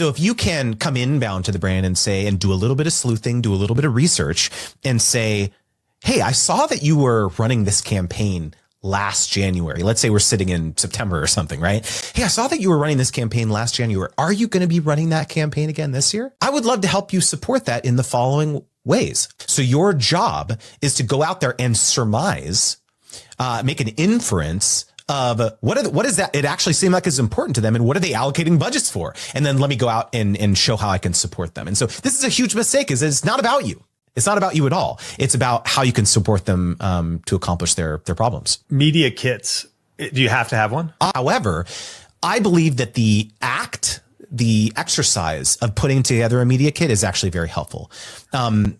So if you can come inbound to the brand and say, and do a little bit of sleuthing, do a little bit of research and say, hey, I saw that you were running this campaign last January. Let's say we're sitting in September or something, right? Hey, I saw that you were running this campaign last January. Are you going to be running that campaign again this year? I would love to help you support that in the following ways. So your job is to go out there and surmise, make an inference of what is that it actually seem like is important to them, and what are they allocating budgets for? And then let me go out and show how I can support them. And so this is a huge mistake, is it's not about you. It's not about you at all. It's about how you can support them to accomplish their problems. Media kits. Do you have to have one? However, I believe that the exercise of putting together a media kit is actually very helpful.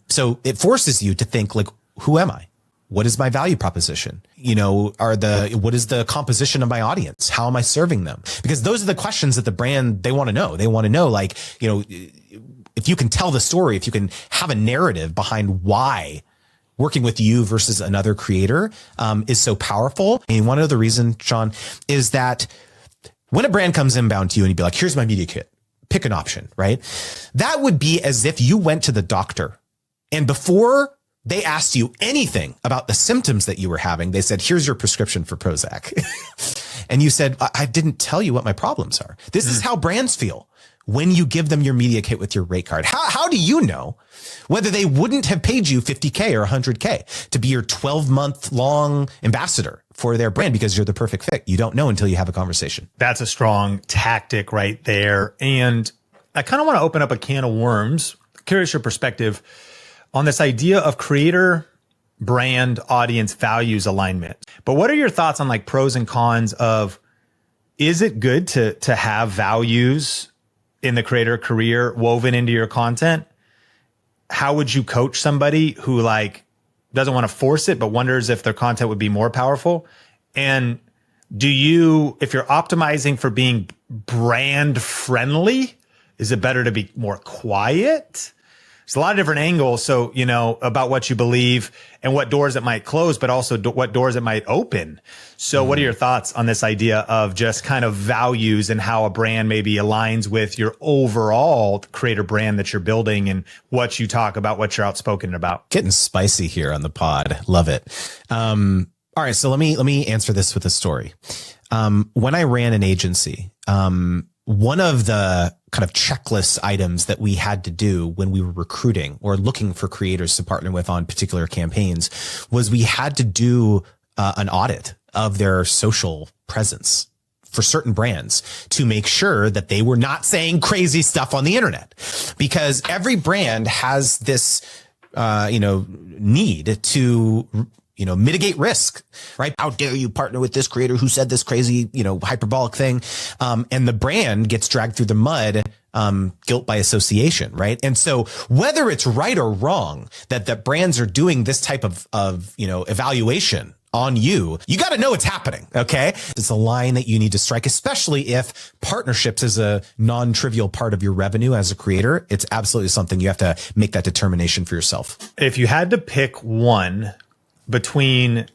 So it forces you to think, like, who am I? What is my value proposition? What is the composition of my audience? How am I serving them? Because those are the questions that the brand, they want to know. They want to know, like, if you can tell the story, if you can have a narrative behind why working with you versus another creator is so powerful. And one of the reasons, Sean, is that when a brand comes inbound to you and you'd be like, here's my media kit, pick an option, right? That would be as if you went to the doctor and before they asked you anything about the symptoms that you were having, they said, here's your prescription for Prozac. And you said, I didn't tell you what my problems are. This is how brands feel when you give them your media kit with your rate card. How do you know whether they wouldn't have paid you $50K or $100K to be your 12-month long ambassador for their brand because you're the perfect fit? You don't know until you have a conversation. That's a strong tactic right there. And I kind of want to open up a can of worms. Curious your perspective on this idea of creator, brand, audience, values alignment. But what are your thoughts on like pros and cons of, is it good to have values in the creator career woven into your content? How would you coach somebody who like doesn't want to force it, but wonders if their content would be more powerful? And if you're optimizing for being brand friendly, is it better to be more quiet? There's a lot of different angles. So, about what you believe and what doors it might close, but also what doors it might open. So what are your thoughts on this idea of just kind of values and how a brand maybe aligns with your overall creator brand that you're building and what you talk about, what you're outspoken about? Getting spicy here on the pod. Love it. All right. So let me answer this with a story. When I ran an agency, one of the kind of checklist items that we had to do when we were recruiting or looking for creators to partner with on particular campaigns was we had to do an audit of their social presence for certain brands to make sure that they were not saying crazy stuff on the internet, because every brand has this, need to mitigate risk, right? How dare you partner with this creator who said this crazy, hyperbolic thing. And the brand gets dragged through the mud, guilt by association, right? And so whether it's right or wrong that brands are doing this type of evaluation on you got to know it's happening. Okay. It's a line that you need to strike, especially if partnerships is a non-trivial part of your revenue as a creator. It's absolutely something you have to make that determination for yourself. If you had to pick one between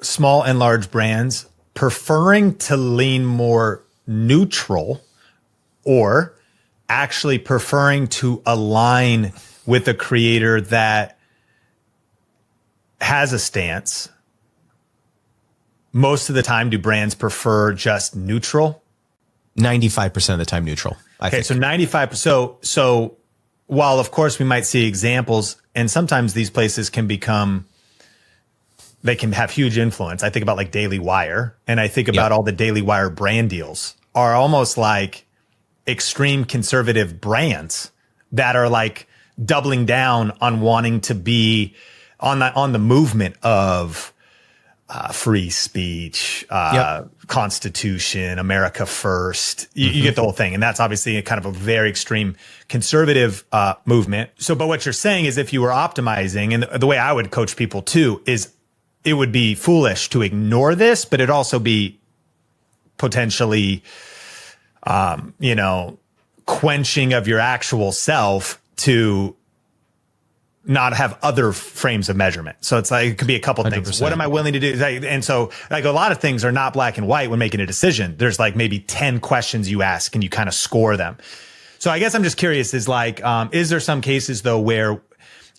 small and large brands preferring to lean more neutral or actually preferring to align with a creator that has a stance, most of the time, do brands prefer just neutral? 95% of the time neutral. I think. So 95%. So while of course we might see examples, and sometimes these places they can have huge influence. I think about like Daily Wire, and I think about all the Daily Wire brand deals are almost like extreme conservative brands that are like doubling down on wanting to be on the movement of free speech, Constitution, America First. You get the whole thing. And that's obviously a kind of a very extreme conservative movement. So, but what you're saying is if you were optimizing, and the way I would coach people too, is it would be foolish to ignore this, but it'd also be potentially, quenching of your actual self to not have other frames of measurement. So it's like, it could be a couple things. 100%. What am I willing to do? And so like a lot of things are not black and white when making a decision. There's like maybe 10 questions you ask and you kind of score them. So I guess I'm just curious is like, is there some cases though where,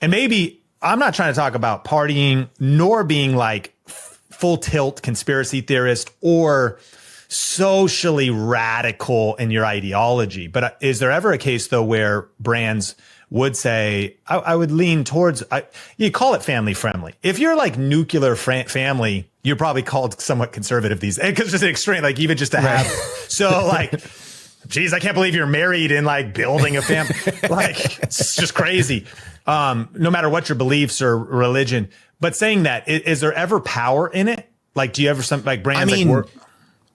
and maybe I'm not trying to talk about partying nor being like full tilt conspiracy theorist or socially radical in your ideology, but is there ever a case though where brands would say, I would lean towards, you call it family friendly. If you're like nuclear family, you're probably called somewhat conservative these days because it's just an extreme, like even just to have, so like, geez, I can't believe you're married and like building a family. Like, it's just crazy. No matter what your beliefs or religion, but saying that, is there ever power in it? Like, do you ever some like brands like work?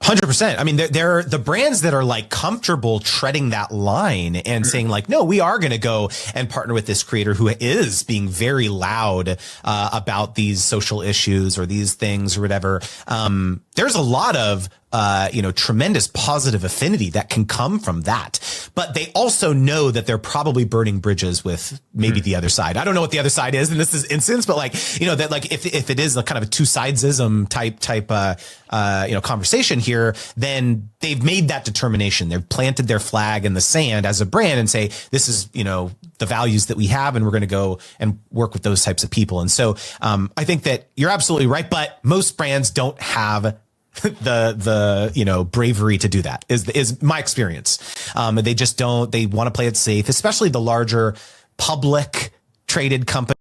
100%. I mean, they're the brands that are like comfortable treading that line and saying like, no, we are going to go and partner with this creator who is being very loud about these social issues or these things or whatever. There's a lot of tremendous positive affinity that can come from that. But they also know that they're probably burning bridges with maybe the other side. I don't know what the other side is in this instance, but like, that like if it is a kind of a two sidesism type conversation here, then they've made that determination. They've planted their flag in the sand as a brand and say, this is, the values that we have, and we're going to go and work with those types of people. And so, I think that you're absolutely right, but most brands don't have the bravery to do that is my experience. They just don't, they want to play it safe, especially the larger public traded companies.